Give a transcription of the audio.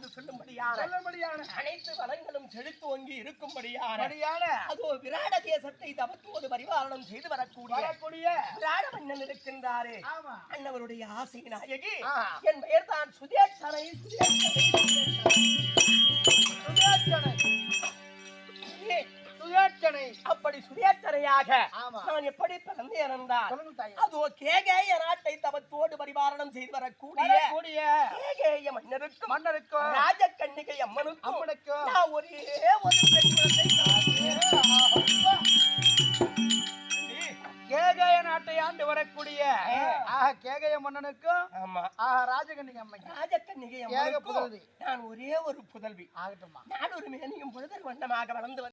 என்று சொல்லும்படியான அனைத்து வளங்களும் செழித்து ஓங்கி இருக்கும்படியான அதோ விராட தேசத்தை தவத்தோடு பரிபாலனம் செய்து வரக்கூடிய விராட மன்னன் இருக்கின்றாரே அன்னவருடைய ஆசை நாயகி என் பெயர் தான் சுதேட்சனை. அப்படி சுதேட்சனையாக நான் எப்படி பிறந்தேன் என்றால் அதோ கேகேய நாட்டை தவத்தோடு பரிபாலனம் செய்து வரக்கூடிய கேகேய மன்னருக்கும் ராஜகன்னிகை அம்மனுக்கும் நான் ஒரே ஒரு பெண் கேகய நாட்டை ஆண்டு வரக்கூடிய கேகய மன்னனுக்கும் ராஜகன்னிகை அம்மைக்கும் நான் ஒரே ஒரு புதல்வி. ஆகட்டுமா நான் ஒரு மேனியும் பொழுது வண்ணமாக வளர்ந்து